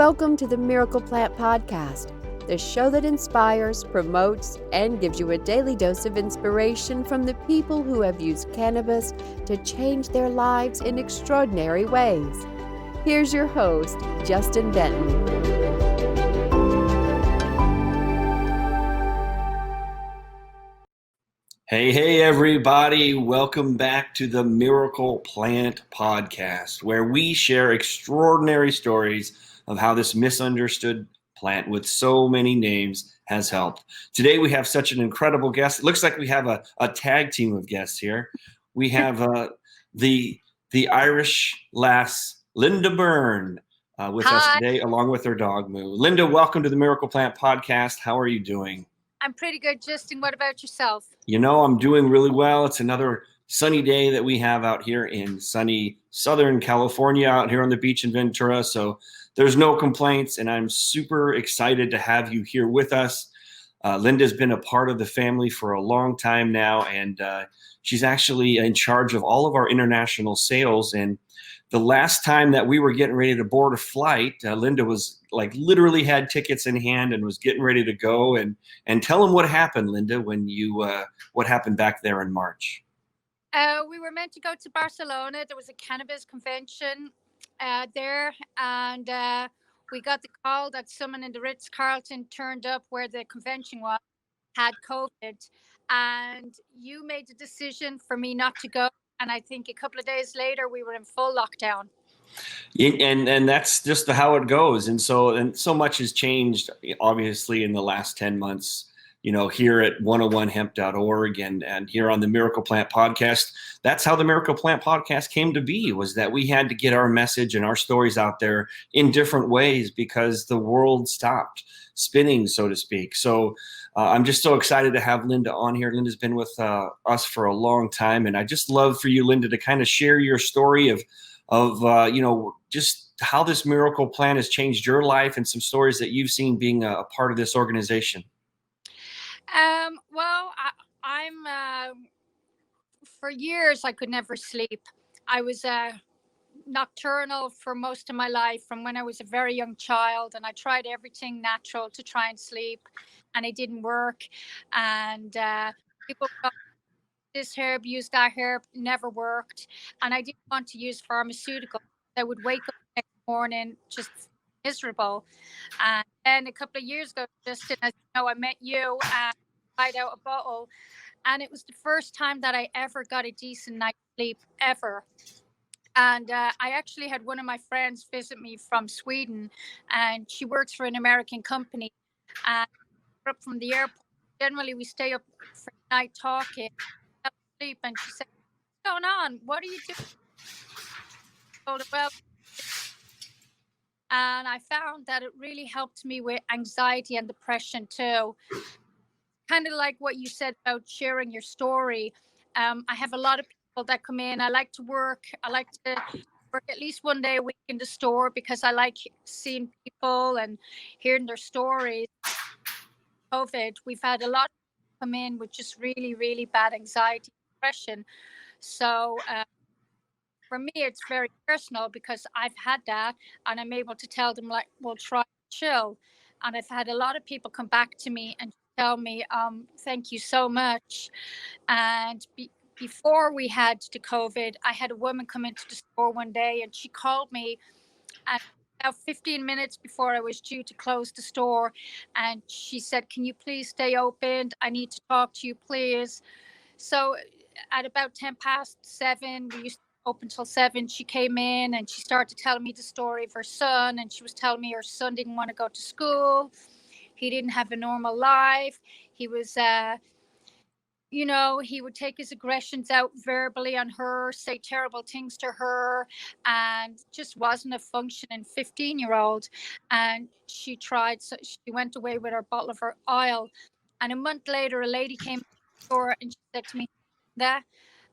Welcome to the Miracle Plant Podcast, the show that inspires, promotes, and gives you a daily dose of inspiration from the people who have used cannabis to change their lives in extraordinary ways. Here's your host, Justin Benton. Hey, everybody. Welcome back to the Miracle Plant Podcast, where we share extraordinary stories of how this misunderstood plant with so many names has helped. Today, we have such an incredible guest. It looks like we have a tag team of guests here. We have the Irish lass, Linda Byrne, with us today, along with her dog, Moo. Linda, welcome to the Miracle Plant Podcast. How are you doing? I'm pretty good, Justin. What about yourself? You know, I'm doing really well. It's another sunny day that we have out here in sunny Southern California, out here on the beach in Ventura. So there's no complaints, and I'm super excited to have you here with us. Linda's been a part of the family for a long time now, and she's actually in charge of all of our international sales. And the last time that we were getting ready to board a flight, Linda was like literally had tickets in hand and was getting ready to go. And tell them what happened, Linda, when you what happened back there in March. We were meant to go to Barcelona. There was a cannabis convention there, and we got the call that someone in the Ritz-Carlton turned up where the convention was, had COVID, and you made the decision for me not to go. And I think a couple of days later, we were in full lockdown. And that's just how it goes. And so much has changed, obviously, in the last 10 months, you know, here at 101hemp.org and here on the Miracle Plant Podcast. That's how the Miracle Plant Podcast came to be, was that we had to get our message and our stories out there in different ways because the world stopped spinning, so to speak. So I'm just so excited to have Linda on here. Linda's been with us for a long time, and I just love for you, Linda, to kind of share your story of you know, just how this miracle plant has changed your life and some stories that you've seen being a part of this organization. Well, I'm for years I could never sleep. I was nocturnal for most of my life from when I was a very young child, and I tried everything natural to try and sleep, and it didn't work. And people got this herb, use that herb, never worked. And I didn't want to use pharmaceuticals. I would wake up the next morning just miserable. And then a couple of years ago, Justin, as you know, I met you and tried out a bottle, and it was the first time that I ever got a decent night's sleep ever. And I actually had one of my friends visit me from Sweden, and she works for an American company. And up from the airport, generally we stay up for the night talking, sleep. And she said, "What's going on? What are you doing?" I told her, well, and I found that it really helped me with anxiety and depression too. Kind of like what you said about sharing your story. I have a lot of people that come in. I like to work at least one day a week in the store because I like seeing people and hearing their stories. COVID, we've had a lot of people come in with just really, really bad anxiety, depression. So for me, it's very personal because I've had that, and I'm able to tell them, like, well, try to chill. And I've had a lot of people come back to me and tell me, thank you so much. And before we had the COVID, I had a woman come into the store one day, and she called me at about 15 minutes before I was due to close the store. And she said, "Can you please stay open? I need to talk to you, please." So at about 7:10, we used to open till 7. She came in and she started telling me the story of her son. And she was telling me her son didn't want to go to school. He didn't have a normal life. He was, you know, he would take his aggressions out verbally on her, say terrible things to her, and just wasn't a functioning 15-year-old. And she tried, so she went away with her bottle of her oil. And a month later, a lady came to the store and she said to me, "That,"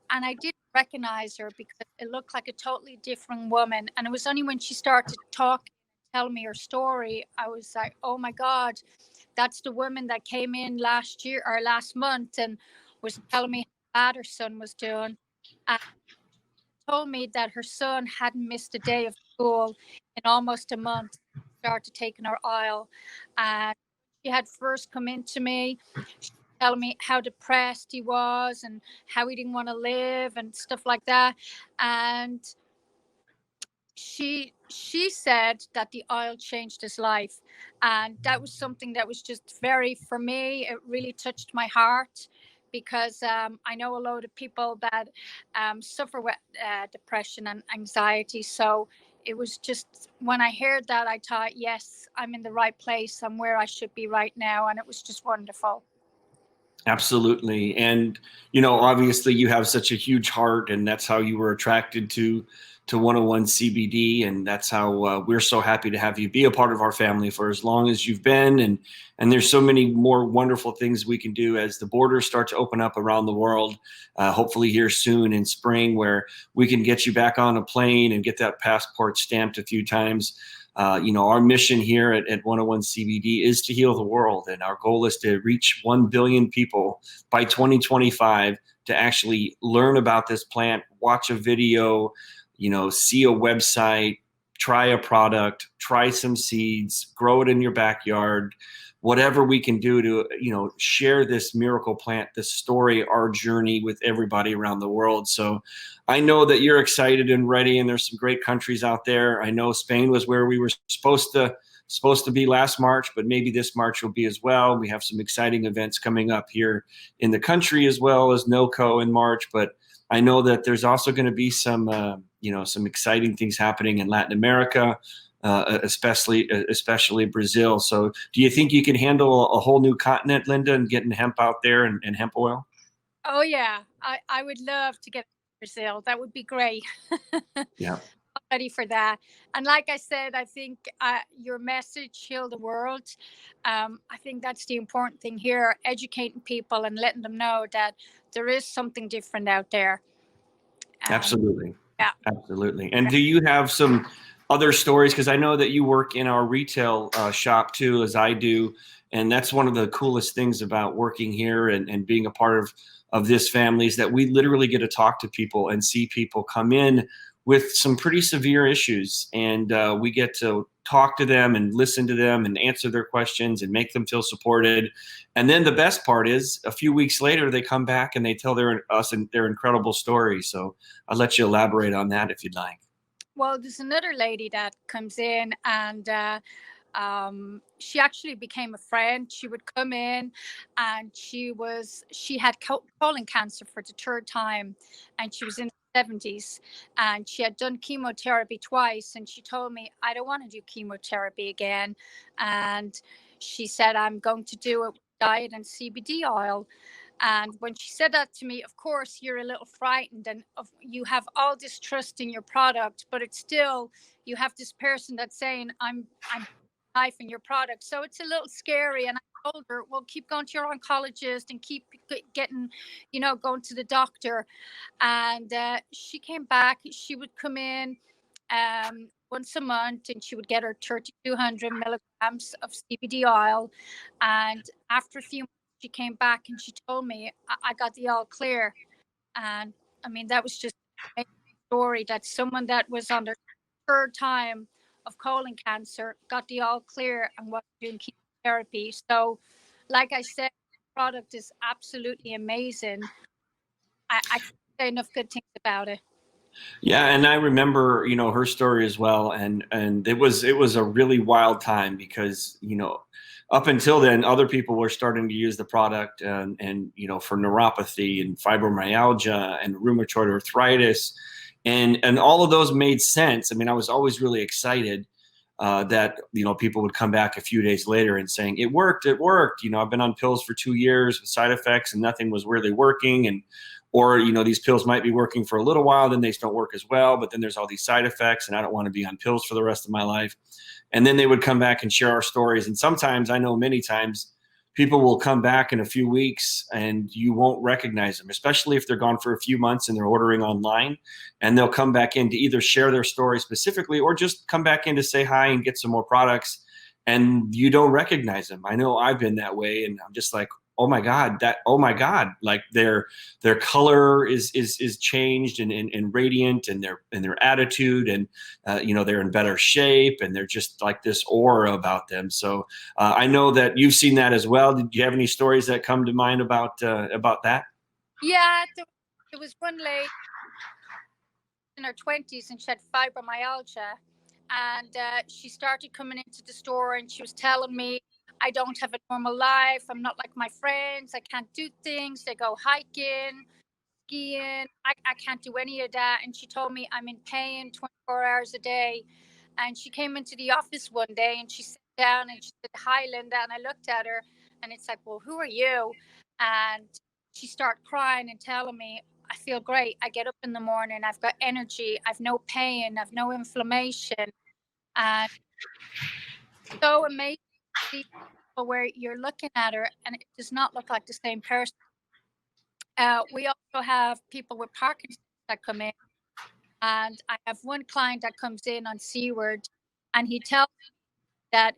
and I didn't recognize her because it looked like a totally different woman. And it was only when she started talking, telling me her story, I was like, oh my God, that's the woman that came in last year or last month and was telling me how bad her son was doing. And told me that her son hadn't missed a day of school in almost a month. started taking her oil. And she had first come into me, she was telling me how depressed he was and how he didn't want to live and stuff like that. And she said that the oil changed his life, and that was something that was just very, for me, it really touched my heart, because I know a lot of people that suffer with depression and anxiety. So it was just, when I heard that, I thought, yes, I'm in the right place, I'm where I should be right now, and it was just wonderful. Absolutely. And, you know, obviously you have such a huge heart, and that's how you were attracted to 101 CBD. And that's how we're so happy to have you be a part of our family for as long as you've been. And there's so many more wonderful things we can do as the borders start to open up around the world, hopefully here soon in spring, where we can get you back on a plane and get that passport stamped a few times. You know, our mission here at 101 CBD is to heal the world. And our goal is to reach 1 billion people by 2025 to actually learn about this plant, watch a video, you know, see a website, try a product, try some seeds, grow it in your backyard, whatever we can do to, you know, share this miracle plant, this story, our journey with everybody around the world. So I know that you're excited and ready, and there's some great countries out there. I know Spain was where we were supposed to be last March, but maybe this March will be as well. We have some exciting events coming up here in the country, as well as NOCO in March. But I know that there's also going to be some, you know, some exciting things happening in Latin America, especially Brazil. So do you think you can handle a whole new continent, Linda, and getting hemp out there and hemp oil? Oh yeah, I would love to get to Brazil. That would be great. Yeah. Ready for that. And like I said, I think your message, heal the world. I think that's the important thing here, educating people and letting them know that there is something different out there. Absolutely. Yeah. Absolutely. And do you have some other stories? Because I know that you work in our retail shop too, as I do. And that's one of the coolest things about working here and being a part of this family, is that we literally get to talk to people and see people come in with some pretty severe issues. And we get to talk to them and listen to them and answer their questions and make them feel supported. And then the best part is, a few weeks later, they come back and they tell their incredible story. So I'll let you elaborate on that if you'd like. Well, there's another lady that comes in, and she actually became a friend. She would come in, and she had colon cancer for the third time, and she was in her 70s, and she had done chemotherapy twice. And she told me, I don't want to do chemotherapy again. And she said, I'm going to do it with diet and CBD oil. And when she said that to me, of course, you're a little frightened, and you have all this trust in your product, but it's still, you have this person that's saying, I'm life in your product. So it's a little scary. And I told her, well, keep going to your oncologist and keep getting, you know, going to the doctor. And she came back. She would come in once a month, and she would get her 3,200 milligrams of CBD oil. And after a few months, she came back and she told me, I got the all clear. And I mean, that was just a story, that someone that was on their third time of colon cancer got the all clear and was doing chemotherapy. So, like I said, the product is absolutely amazing. I can't say enough good things about it. Yeah, and I remember, you know, her story as well, and it was a really wild time, because, you know, up until then, other people were starting to use the product, and you know, for neuropathy and fibromyalgia and rheumatoid arthritis, and all of those made sense. I mean, I was always really excited that, you know, people would come back a few days later and saying, it worked. You know, I've been on pills for 2 years with side effects, and nothing was really working. Or, you know, these pills might be working for a little while, then they don't work as well, but then there's all these side effects, and I don't want to be on pills for the rest of my life. And then they would come back and share our stories. And sometimes, I know many times, people will come back in a few weeks and you won't recognize them, especially if they're gone for a few months and they're ordering online, and they'll come back in to either share their story specifically or just come back in to say hi and get some more products, and you don't recognize them. I know I've been that way, and I'm just like, oh my God, like their color is changed and radiant, and their attitude, and they're in better shape, and they're just like this aura about them. So I know that you've seen that as well. Did you have any stories that come to mind about that? Yeah, there was one lady in her 20s, and she had fibromyalgia, and she started coming into the store, and she was telling me, I don't have a normal life, I'm not like my friends, I can't do things, they go hiking, skiing, I can't do any of that. And she told me, I'm in pain 24 hours a day. And she came into the office one day, and she sat down and she said, hi, Linda. And I looked at her, and it's like, well, who are you? And she started crying and telling me, I feel great. I get up in the morning, I've got energy, I've no pain, I've no inflammation. And so amazing to see where you're looking at her and it does not look like the same person. We also have people with Parkinson's that come in, and I have one client that comes in on Seaward, and he tells me that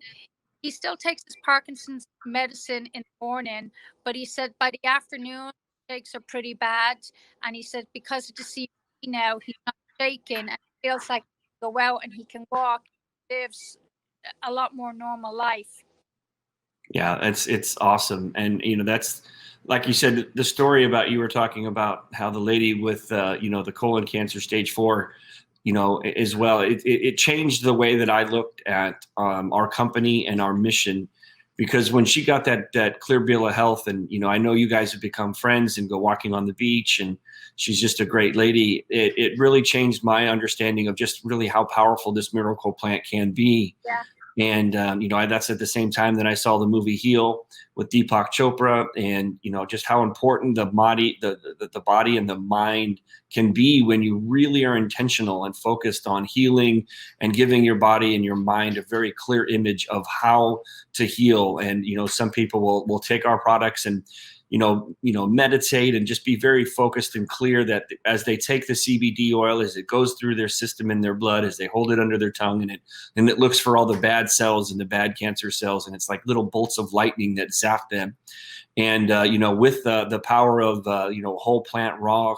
he still takes his Parkinson's medicine in the morning, but he said by the afternoon, shakes are pretty bad. And he said because of the CBD now, he's not shaking and feels like he can go out and he can walk, lives a lot more normal life. Yeah, it's awesome. And that's, like you said, the story about, you were talking about how the lady with the colon cancer stage 4, as well, it changed the way that I looked at our company and our mission. Because when she got that clear bill of health, and I know you guys have become friends and go walking on the beach, and she's just a great lady, it really changed my understanding of just really how powerful this miracle plant can be. Yeah. And that's at the same time that I saw the movie Heal with Deepak Chopra, and just how important the body and the mind can be when you really are intentional and focused on healing and giving your body and your mind a very clear image of how to heal. And some people will take our products and meditate and just be very focused and clear that as they take the CBD oil, as it goes through their system in their blood, as they hold it under their tongue, and it looks for all the bad cells and the bad cancer cells, and it's like little bolts of lightning that zap them. And with the power of whole plant raw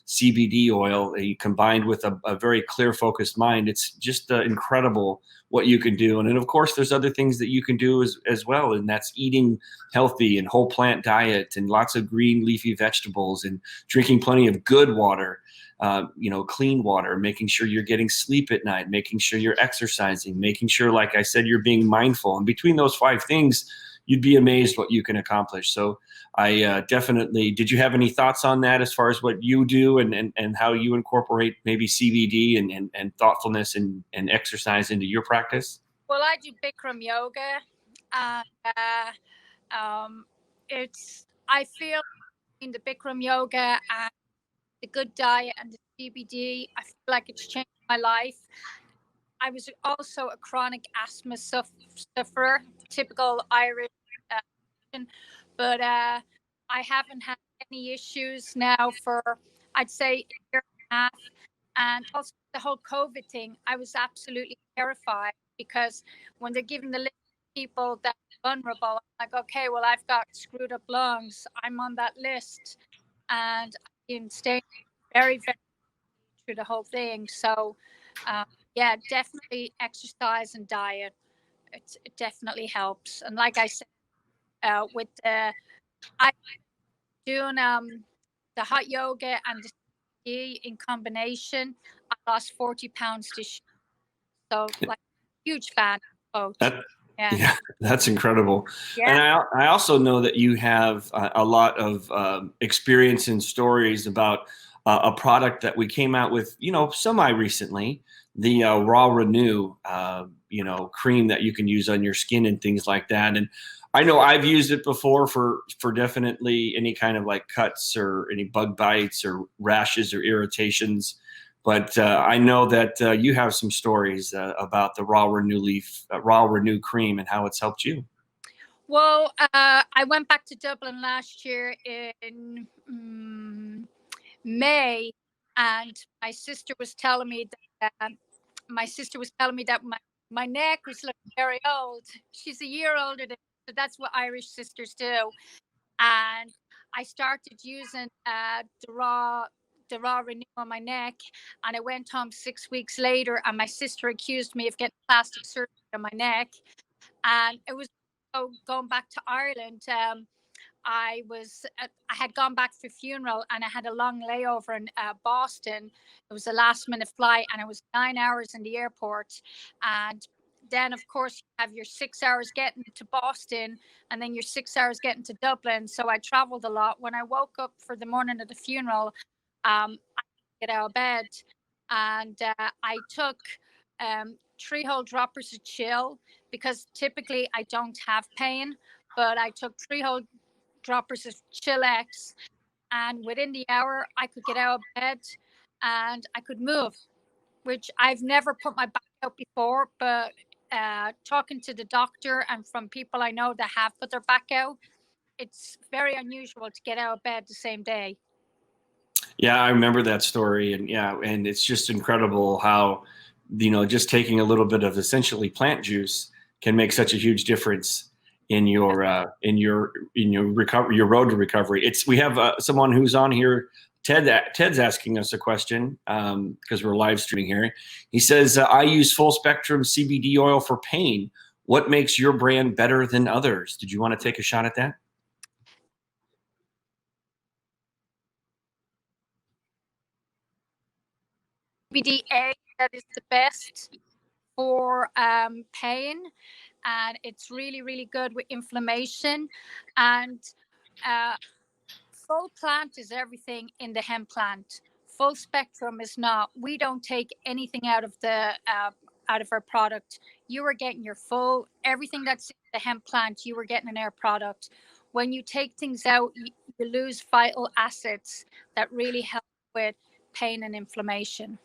CBD oil, combined with a very clear, focused mind, it's just incredible what you can do. And then, of course, there's other things that you can do as well, and that's eating healthy and whole plant diet and lots of green leafy vegetables and drinking plenty of good water, clean water, making sure you're getting sleep at night, making sure you're exercising, making sure, like I said, you're being mindful. And between those 5 things, you'd be amazed what you can accomplish. So I definitely, did you have any thoughts on that as far as what you do and how you incorporate maybe CBD and thoughtfulness and exercise into your practice? Well, I do Bikram yoga. I feel in the Bikram yoga and the good diet and the CBD, I feel like it's changed my life. I was also a chronic asthma sufferer, typical Irish, but I haven't had any issues now for, I'd say, a year and a half. And also the whole COVID thing, I was absolutely terrified because when they're giving the list of people that are vulnerable, I'm like, okay, well, I've got screwed up lungs. I'm on that list. And I've been staying very, very through the whole thing. So, yeah, definitely exercise and diet. It definitely helps. And like I said, with I doing the hot yoga and the CBD in combination, I lost 40 pounds this year. So, like, huge fan of both. Yeah, that's incredible. Yeah. And I also know that you have a lot of experience and stories about a product that we came out with, semi recently, the Raw Renew, cream that you can use on your skin and things like that. And I know I've used it before for definitely any kind of like cuts or any bug bites or rashes or irritations. But I know that you have some stories about the Raw Renew cream and how it's helped you. Well, I went back to Dublin last year in May, and my sister was telling me that my neck was looking very old. She's a year older than me, so that's what Irish sisters do. And I started using the raw renew on my neck, and I went home 6 weeks later, and my sister accused me of getting plastic surgery on my neck. And it was going back to Ireland. I had gone back for a funeral, and I had a long layover in Boston. It was a last minute flight, and it was 9 hours in the airport. And then, of course, you have your 6 hours getting to Boston, and then your 6 hours getting to Dublin. So I traveled a lot. When I woke up for the morning of the funeral, I get out of bed, and I took 3 whole droppers of chill, because typically I don't have pain, but I took 3 whole droppers of Chill-X, and within the hour I could get out of bed and I could move, which I've never put my back out before. But talking to the doctor and from people I know that have put their back out, it's very unusual to get out of bed the same day. Yeah, I remember that story, and and it's just incredible how, just taking a little bit of essentially plant juice can make such a huge difference in your recovery, your road to recovery. We have someone who's on here. Ted's asking us a question because we're live streaming here. He says, I use full spectrum CBD oil for pain. What makes your brand better than others? Did you want to take a shot at that? CBD that is the best for pain, and it's really, really good with inflammation. And full plant is everything in the hemp plant. Full spectrum is not. We don't take anything out of our product. You are getting your full, everything that's in the hemp plant, you are getting in our product. When you take things out, you lose vital acids that really help with pain and inflammation.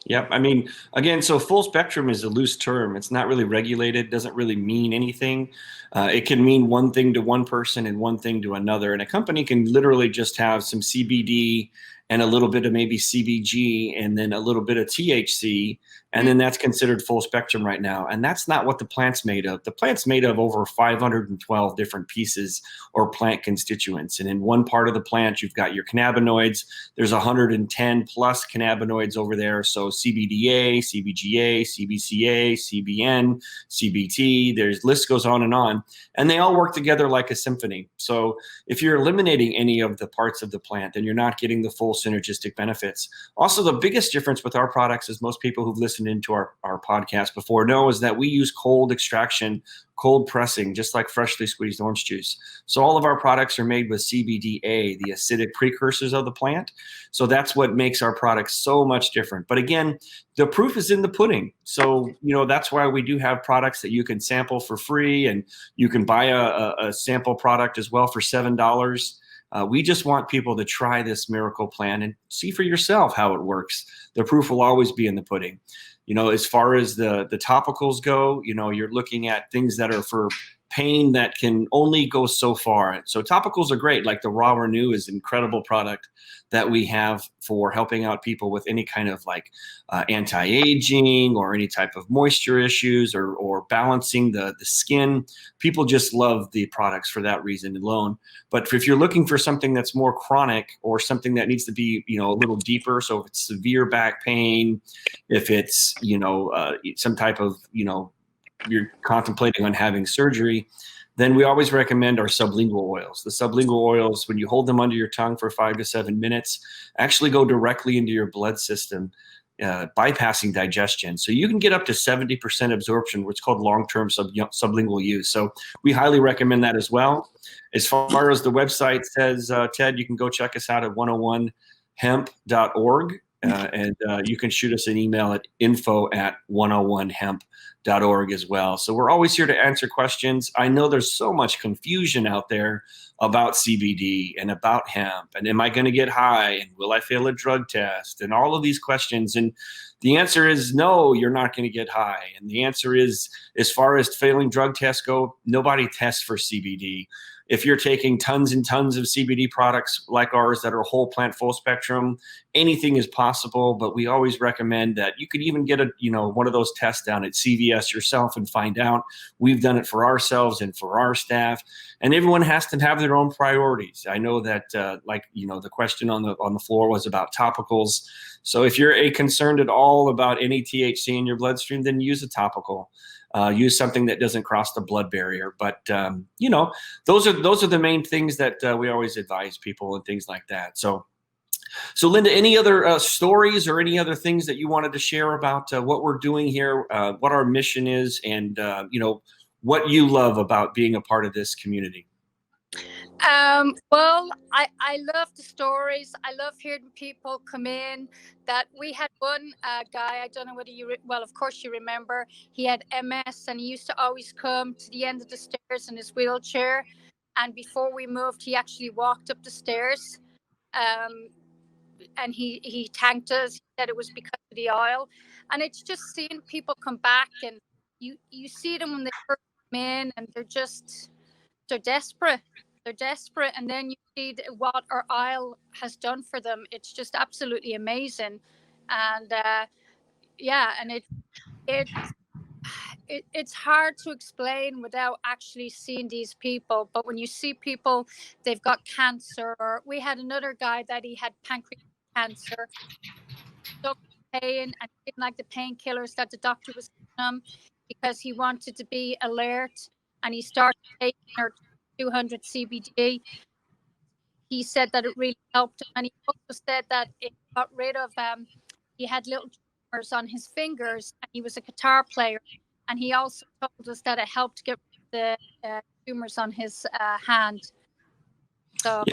Yep. I mean, again, so full spectrum is a loose term. It's not really regulated, doesn't really mean anything. It can mean one thing to one person and one thing to another. And a company can literally just have some CBD and a little bit of maybe CBG and then a little bit of THC. And then that's considered full spectrum right now. And that's not what the plant's made of. The plant's made of over 512 different pieces or plant constituents. And in one part of the plant, you've got your cannabinoids. There's 110 plus cannabinoids over there. So CBDA, CBGA, CBCA, CBN, CBT, there's list goes on. And they all work together like a symphony. So if you're eliminating any of the parts of the plant, then you're not getting the full synergistic benefits. Also, the biggest difference with our products, as most people who've listened into our podcast before know, is that we use cold extraction, cold pressing, just like freshly squeezed orange juice. So all of our products are made with CBDA, the acidic precursors of the plant. So that's what makes our products so much different. But again, the proof is in the pudding. So, that's why we do have products that you can sample for free, and you can buy a sample product as well for $7. We just want people to try this miracle plant and see for yourself how it works. The proof will always be in the pudding. As far as the topicals go, you're looking at things that are for pain that can only go so far. So topicals are great. Like the Raw Renew is an incredible product that we have for helping out people with any kind of anti-aging or any type of moisture issues or balancing the skin. People just love the products for that reason alone. But if you're looking for something that's more chronic or something that needs to be, a little deeper, so if it's severe back pain, if it's, some type of, you're contemplating on having surgery, then we always recommend our sublingual oils. The sublingual oils, when you hold them under your tongue for 5 to 7 minutes, actually go directly into your blood system, bypassing digestion. So you can get up to 70% absorption, which is called long-term sublingual use. So we highly recommend that as well. As far as the website says, Ted, you can go check us out at 101hemp.org. And you can shoot us an email at info@101hemp.org as well. So we're always here to answer questions. I know there's so much confusion out there about CBD and about hemp, and am I going to get high, and will I fail a drug test, and all of these questions. And the answer is no, you're not going to get high. And the answer is, as far as failing drug tests go, nobody tests for CBD. if you're taking tons and tons of CBD products like ours that are whole plant, full spectrum, anything is possible. But we always recommend that you could even get one of those tests down at CVS yourself and find out. We've done it for ourselves and for our staff, and everyone has to have their own priorities. I know that the question on the floor was about topicals. So if you're concerned at all about any THC in your bloodstream, then use a topical. Use something that doesn't cross the blood barrier. But those are the main things that we always advise people and things like that. So Linda, any other stories or any other things that you wanted to share about what we're doing here, what our mission is, and what you love about being a part of this community? Well, I love the stories. I love hearing people come in. That we had one guy, I don't know whether of course you remember, he had MS and he used to always come to the end of the stairs in his wheelchair. And before we moved, he actually walked up the stairs. And he thanked us. He said it was because of the oil. And it's just seeing people come back, and you see them when they first come in, and they're desperate. They're desperate, and then you see what our oil has done for them. It's just absolutely amazing, and it's hard to explain without actually seeing these people. But when you see people, they've got cancer. Or we had another guy that he had pancreatic cancer, so pain, and didn't like the painkillers that the doctor was giving him because he wanted to be alert, and he started taking our 200 CBD. He said that it really helped him, and he also said that it got rid of he had little tumors on his fingers, and he was a guitar player, and he also told us that it helped get rid of the tumors on his hand. So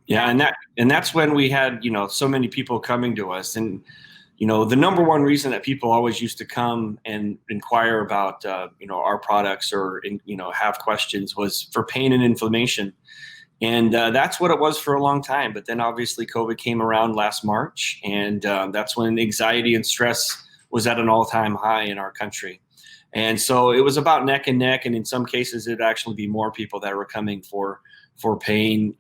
yeah, and that's when we had so many people coming to us. And the number one reason that people always used to come and inquire about, our products or, have questions was for pain and inflammation. And that's what it was for a long time. But then obviously COVID came around last March, and that's when anxiety and stress was at an all-time high in our country. And so it was about neck and neck. And in some cases, it'd actually be more people that were coming for pain,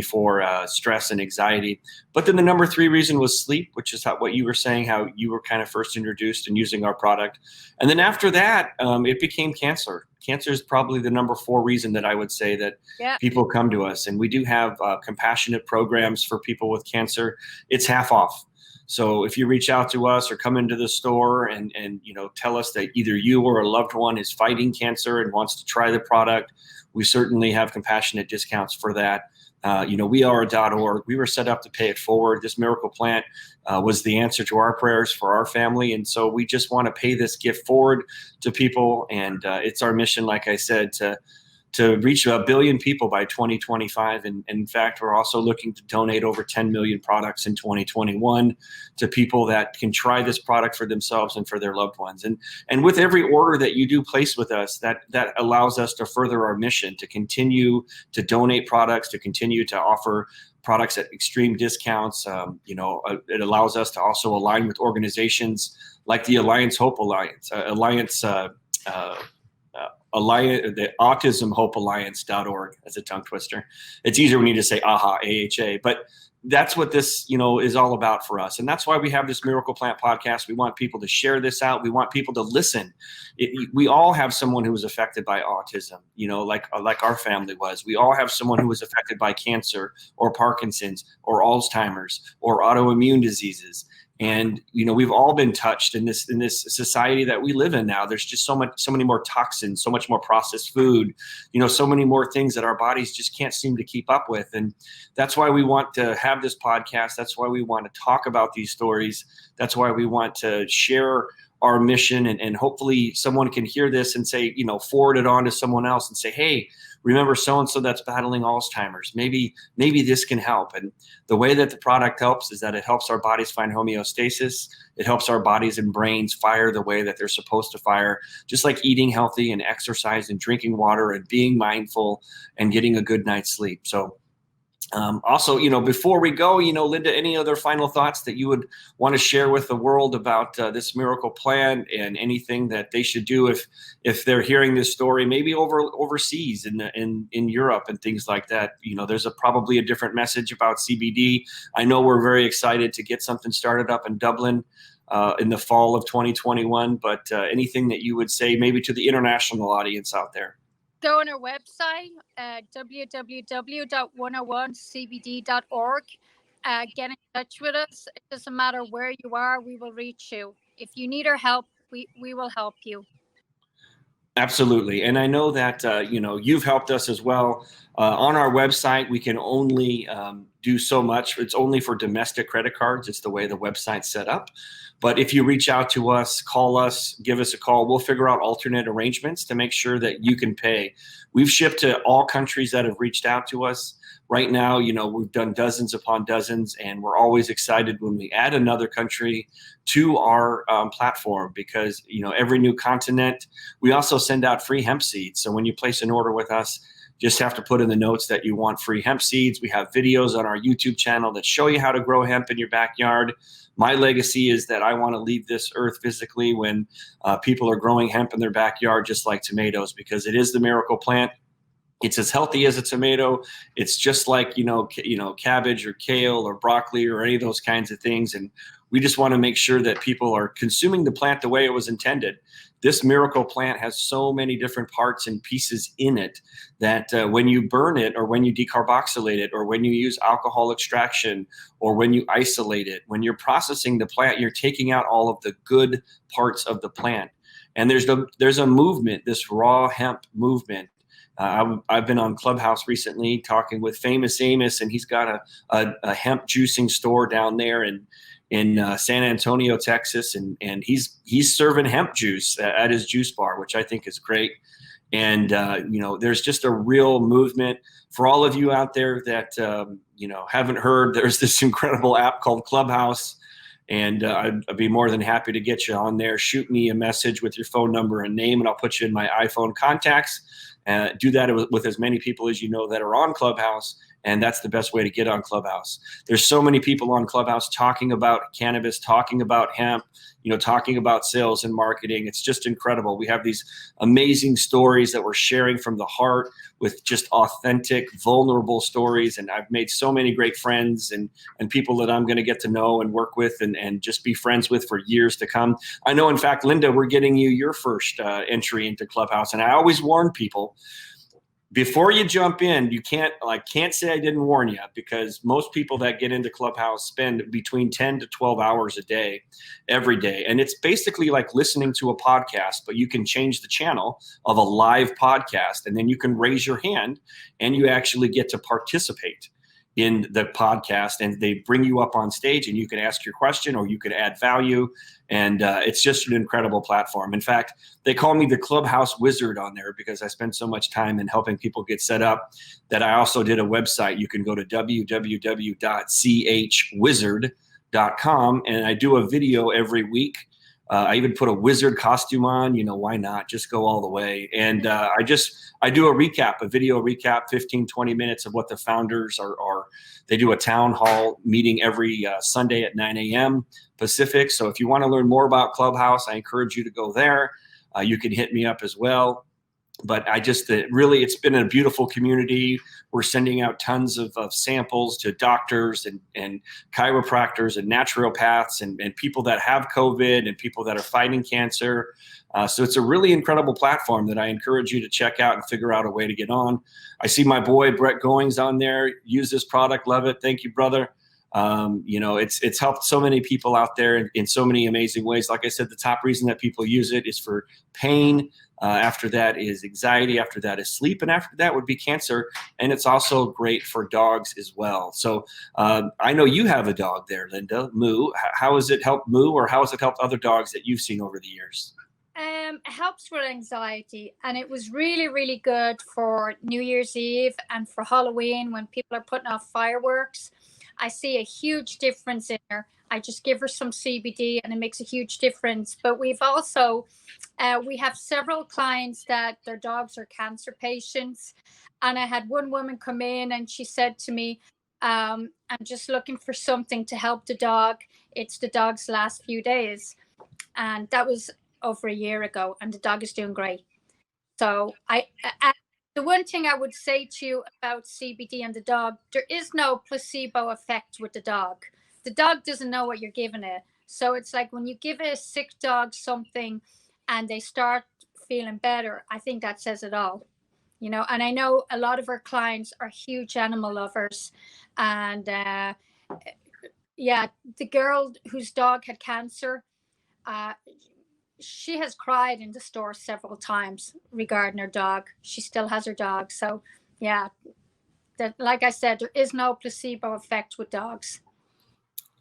for stress and anxiety. But then the number 3 reason was sleep, which is what you were saying, how you were kind of first introduced in using our product. And then after that, it became cancer. Cancer is probably the number 4 reason that I would say that people come to us. And we do have compassionate programs for people with cancer. It's half off. So if you reach out to us or come into the store and tell us that either you or a loved one is fighting cancer and wants to try the product, we certainly have compassionate discounts for that. weare.org. We were set up to pay it forward. This miracle plant was the answer to our prayers for our family. And so we just want to pay this gift forward to people. And it's our mission, like I said, to reach 1 billion people by 2025. And in fact, we're also looking to donate over 10 million products in 2021 to people that can try this product for themselves and for their loved ones. And with every order that you do place with us, that allows us to further our mission, to continue to donate products, to continue to offer products at extreme discounts. It allows us to also align with organizations like the Alliance Hope Alliance, the Autism Hope Alliance.org as a tongue twister. It's easier when you just say AHA, but that's what this, is all about for us. And that's why we have this Miracle Plant podcast. We want people to share this out. We want people to listen. We all have someone who was affected by autism, like our family was. We all have someone who was affected by cancer or Parkinson's or Alzheimer's or autoimmune diseases. And, we've all been touched in this society that we live in now. There's just so many more toxins, so much more processed food, so many more things that our bodies just can't seem to keep up with. And that's why we want to have this podcast. That's why we want to talk about these stories. That's why we want to share our mission, and hopefully someone can hear this and say, forward it on to someone else and say, hey, remember so-and-so that's battling Alzheimer's. Maybe this can help. And the way that the product helps is that it helps our bodies find homeostasis. It helps our bodies and brains fire the way that they're supposed to fire, just like eating healthy and exercise and drinking water and being mindful and getting a good night's sleep. So Also, before we go, Linda, any other final thoughts that you would want to share with the world about this miracle plant and anything that they should do if they're hearing this story, maybe overseas in Europe and things like that? There's probably a different message about CBD. I know we're very excited to get something started up in Dublin in the fall of 2021, but anything that you would say maybe to the international audience out there? Go on our website, www.101cbd.org. Get in touch with us. It doesn't matter where you are, we will reach you. If you need our help, we will help you. Absolutely. And I know that, you've helped us as well. On our website, we can only do so much. It's only for domestic credit cards. It's the way the website's set up. But if you reach out to us, call us, give us a call, we'll figure out alternate arrangements to make sure that you can pay. We've shipped to all countries that have reached out to us. Right now, we've done dozens upon dozens, and we're always excited when we add another country to our platform because, every new continent, we also send out free hemp seeds. So when you place an order with us, just have to put in the notes that you want free hemp seeds. We have videos on our YouTube channel that show you how to grow hemp in your backyard. My legacy is that I want to leave this earth physically when people are growing hemp in their backyard, just like tomatoes, because it is the miracle plant. It's as healthy as a tomato. It's just like, cabbage or kale or broccoli or any of those kinds of things. And we just want to make sure that people are consuming the plant the way it was intended. This miracle plant has so many different parts and pieces in it that when you burn it or when you decarboxylate it or when you use alcohol extraction or when you isolate it, when you're processing the plant, you're taking out all of the good parts of the plant. And there's a movement, this raw hemp movement. I've been on Clubhouse recently talking with Famous Amos, and he's got a hemp juicing store down there in San Antonio, Texas, and he's serving hemp juice at his juice bar, which I think is great. And there's just a real movement for all of you out there that haven't heard. There's this incredible app called Clubhouse. And I'd be more than happy to get you on there. Shoot me a message with your phone number and name, and I'll put you in my iPhone contacts. Do that with as many people as you know that are on Clubhouse, and that's the best way to get on Clubhouse. There's so many people on Clubhouse talking about cannabis, talking about hemp, talking about sales and marketing. It's just incredible. We have these amazing stories that we're sharing from the heart with just authentic, vulnerable stories. And I've made so many great friends and people that I'm going to get to know and work with and just be friends with for years to come. I know, in fact, Linda, we're getting you your first entry into Clubhouse. And I always warn people, before you jump in, you can't say I didn't warn you, because most people that get into Clubhouse spend between 10 to 12 hours a day, every day. And it's basically like listening to a podcast, but you can change the channel of a live podcast, and then you can raise your hand and you actually get to participate in the podcast, and they bring you up on stage and you can ask your question or you can add value. And it's just an incredible platform. In fact, they call me the Clubhouse Wizard on there because I spend so much time in helping people get set up that I also did a website. You can go to www.chwizard.com, and I do a video every week. I even put a wizard costume on, why not? Just go all the way. And I do a video recap, 15, 20 minutes of what the founders are. They do a town hall meeting every Sunday at 9 a.m. Pacific. So if you want to learn more about Clubhouse, I encourage you to go there. You can hit me up as well. But really, it's been a beautiful community. We're sending out tons of samples to doctors and chiropractors and naturopaths and people that have COVID and people that are fighting cancer. So it's a really incredible platform that I encourage you to check out and figure out a way to get on. I see my boy Brett Goings on there. Use this product. Love it. Thank you, brother. It's helped so many people out there in so many amazing ways. Like I said, the top reason that people use it is for pain. After that is anxiety. After that is sleep. And after that would be cancer. And it's also great for dogs as well. So I know you have a dog there, Linda, Moo. How has it helped Moo, or how has it helped other dogs that you've seen over the years? It helps with anxiety, and it was really, really good for New Year's Eve and for Halloween when people are putting off fireworks. I see a huge difference in her. I just give her some CBD and it makes a huge difference. But we've also, we have several clients that their dogs are cancer patients. And I had one woman come in and she said to me, I'm just looking for something to help the dog. It's the dog's last few days. And that was over a year ago, and the dog is doing great. So the one thing I would say to you about CBD and the dog, there is no placebo effect with the dog. The dog doesn't know what you're giving it. So it's like when you give a sick dog something and they start feeling better, I think that says it all. You know, and I know a lot of our clients are huge animal lovers. And yeah, the girl whose dog had cancer, she has cried in the store several times regarding her dog. She still has her dog. So yeah, that, like I said, there is no placebo effect with dogs.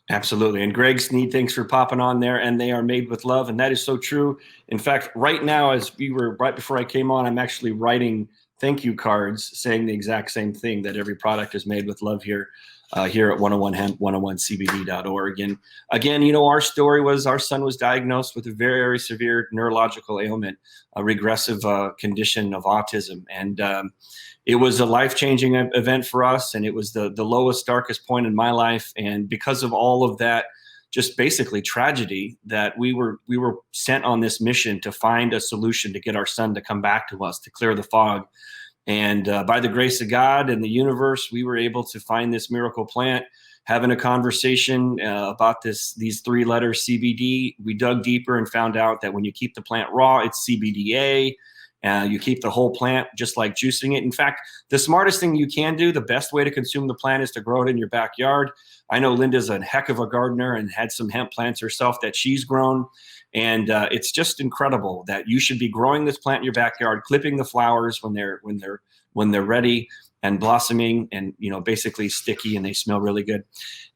Absolutely. And Greg Sneed, thanks for popping on there. And they are made with love. And that is so true. In fact, right now, as we were right before I came on, I'm actually writing thank you cards saying the exact same thing, that every product is made with love here. Here at 101 Hemp, 101cbd.org. And again, you know, our story was our son was diagnosed with a very, very severe neurological ailment, a regressive condition of autism. And it was a life-changing event for us. And it was the lowest, darkest point in my life. And because of all of that, just basically tragedy, that we were sent on this mission to find a solution to get our son to come back to us, to clear the fog. And by the grace of God and the universe, we were able to find this miracle plant, having a conversation about these 3 letters CBD. We dug deeper and found out that when you keep the plant raw, it's CBDA. You keep the whole plant just like juicing it. In fact, the smartest thing you can do, the best way to consume the plant is to grow it in your backyard. I know Linda's a heck of a gardener and had some hemp plants herself that she's grown. And it's just incredible that you should be growing this plant in your backyard, clipping the flowers when they're ready and blossoming and, you know, basically sticky, and they smell really good.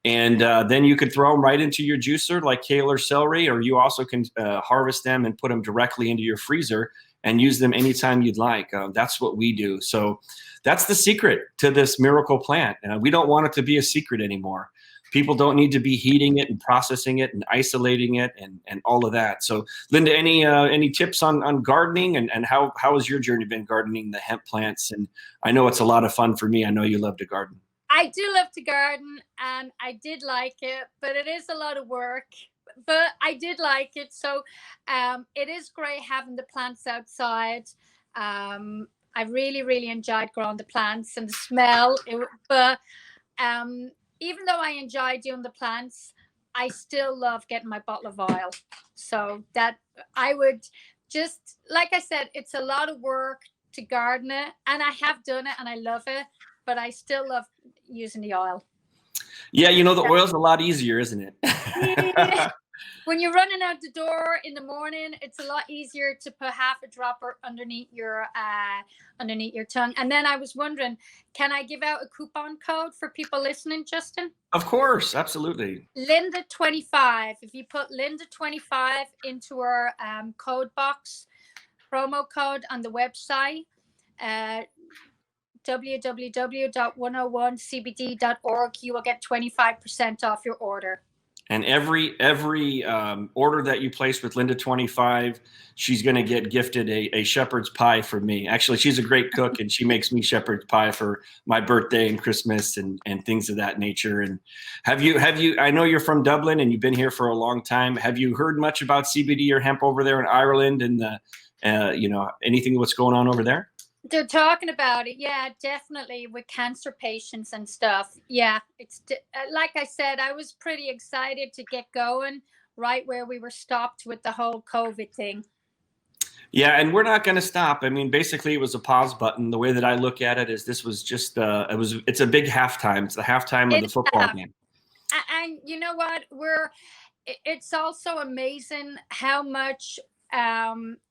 And then you could throw them right into your juicer like kale or celery, or you also can harvest them and put them directly into your freezer and use them anytime you'd like. That's what we do. So that's the secret to this miracle plant. And we don't want it to be a secret anymore. People don't need to be heating it and processing it and isolating it and all of that. So Linda, any tips on gardening and how has your journey been gardening the hemp plants? And I know it's a lot of fun for me. I know you love to garden. I do love to garden, and I did like it, but it is a lot of work. But I did like it. So it is great having the plants outside. I really, really enjoyed growing the plants and the smell. But even though I enjoy doing the plants, I still love getting my bottle of oil. So that I would just, like I said, it's a lot of work to garden it, and I have done it and I love it, but I still love using the oil. Yeah, you know, the oil's a lot easier, isn't it? Yeah. When you're running out the door in the morning, it's a lot easier to put half a dropper underneath your tongue. And then I was wondering, can I give out a coupon code for people listening, Justin? Of course, absolutely. Linda 25. If you put Linda 25 into our code box, promo code on the website, www.101cbd.org, you will get 25% off your order. And every order that you place with Linda 25, she's going to get gifted a shepherd's pie from me. Actually, she's a great cook, and she makes me shepherd's pie for my birthday and Christmas and things of that nature. And have you? I know you're from Dublin and you've been here for a long time. Have you heard much about CBD or hemp over there in Ireland and you know, anything what's going on over there? They're talking about it. Yeah, definitely, with cancer patients and stuff. Yeah, it's like I said, I was pretty excited to get going right where we were stopped with the whole COVID thing. Yeah, and we're not going to stop. I mean, basically, it was a pause button. The way that I look at it is this was just it's a big halftime. It's the halftime of the football game. And you know what? It's also amazing how much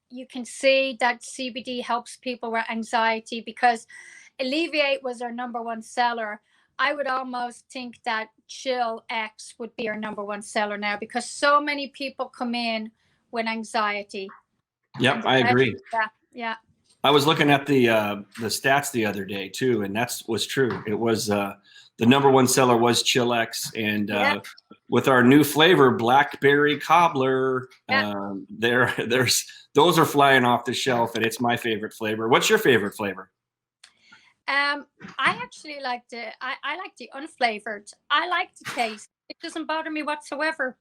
you can see that CBD helps people with anxiety, because Alleviate was our #1 seller. I would almost think that Chill X would be our #1 seller now, because so many people come in with anxiety. Yep, I agree. Yeah. I was looking at the stats the other day too, and that was true. It was the #1 seller was Chill X, and with our new flavor, Blackberry Cobbler, those are flying off the shelf, and it's my favorite flavor. What's your favorite flavor? I actually like I like the unflavored. I like the taste. It doesn't bother me whatsoever.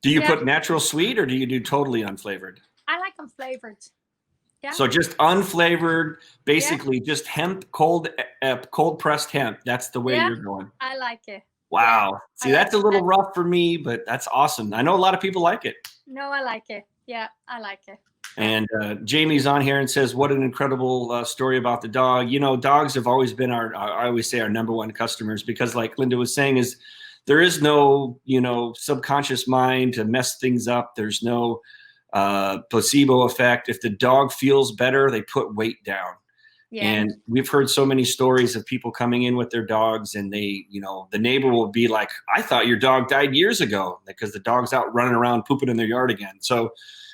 Do you Yeah. put natural sweet or do you do totally unflavored? I like unflavored. Yeah. So just unflavored, basically just hemp, cold pressed hemp. That's the way you're going. I like it. Wow. Yeah. See, that's a little rough for me, but that's awesome. I know a lot of people like it. No, I like it. Yeah, I like it. And Jamie's on here and says, what an incredible story about the dog. You know, dogs have always been I always say our number one customers, because like Linda was saying, is there is no, you know, subconscious mind to mess things up. There's no placebo effect. If the dog feels better, they put weight down. Yeah. And we've heard so many stories of people coming in with their dogs, and they, you know, the neighbor will be like, I thought your dog died years ago, because the dog's out running around pooping in their yard again. So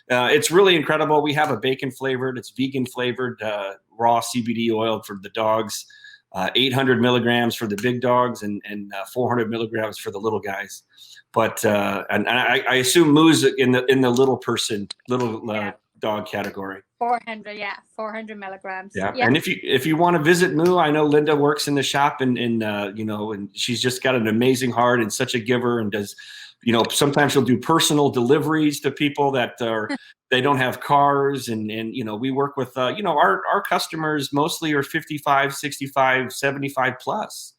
it's really incredible. We have a bacon flavored, it's vegan flavored, raw CBD oil for the dogs, 800 milligrams for the big dogs, and 400 milligrams for the little guys. But and I assume Moo's in the little dog category. 400 milligrams. Yeah. And if you want to visit Moo, I know Linda works in the shop, and you know, and she's just got an amazing heart and such a giver, and does, you know, sometimes she'll do personal deliveries to people that they don't have cars, and you know, we work with you know, our customers mostly are 55, 65, 75 plus.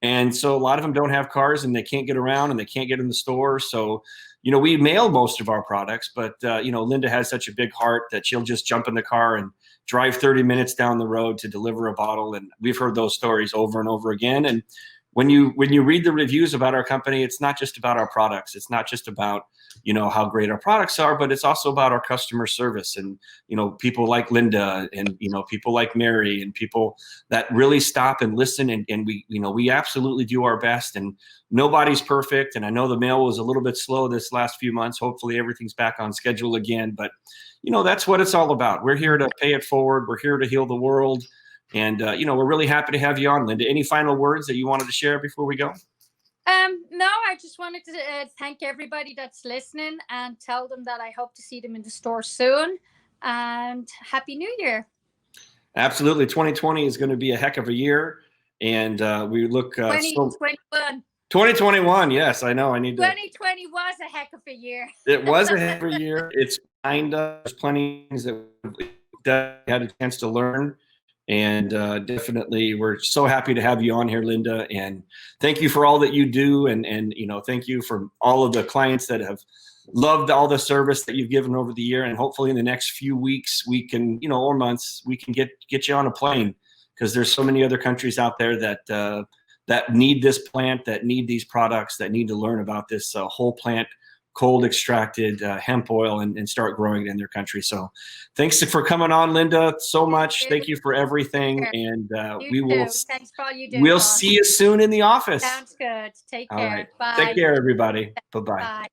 And so a lot of them don't have cars, and they can't get around, and they can't get in the store. So, you know, we mail most of our products, but, you know, Linda has such a big heart that she'll just jump in the car and drive 30 minutes down the road to deliver a bottle. And we've heard those stories over and over again. And when you read the reviews about our company, it's not just about our products. It's not just about, you know, how great our products are, but it's also about our customer service, and, you know, people like Linda, and, you know, people like Mary, and people that really stop and listen. And we, you know, we absolutely do our best, and nobody's perfect. And I know the mail was a little bit slow this last few months. Hopefully everything's back on schedule again, but, you know, that's what it's all about. We're here to pay it forward. We're here to heal the world. And, you know, we're really happy to have you on, Linda. Any final words that you wanted to share before we go? No, I just wanted to thank everybody that's listening, and tell them that I hope to see them in the store soon, and Happy New Year. Absolutely. 2020 is going to be a heck of a year. And we look 2021. 2021. Yes, I know. 2020 was a heck of a year. It was a heck of a year. It's behind us. There's plenty of things that we had a chance to learn. And definitely, we're so happy to have you on here, Linda. And thank you for all that you do. And you know, thank you for all of the clients that have loved all the service that you've given over the year. And hopefully in the next few weeks, we can, you know, or months, we can get you on a plane, because there's so many other countries out there that that need this plant, that need these products, that need to learn about this whole plant, cold extracted hemp oil, and start growing it in their country. So thanks for coming on, Linda, so much. Thank you for everything. And we will, thanks for all you do. We'll see you soon in the office. Sounds good. Take care. All right. Bye. Take care, everybody. Bye-bye. Bye.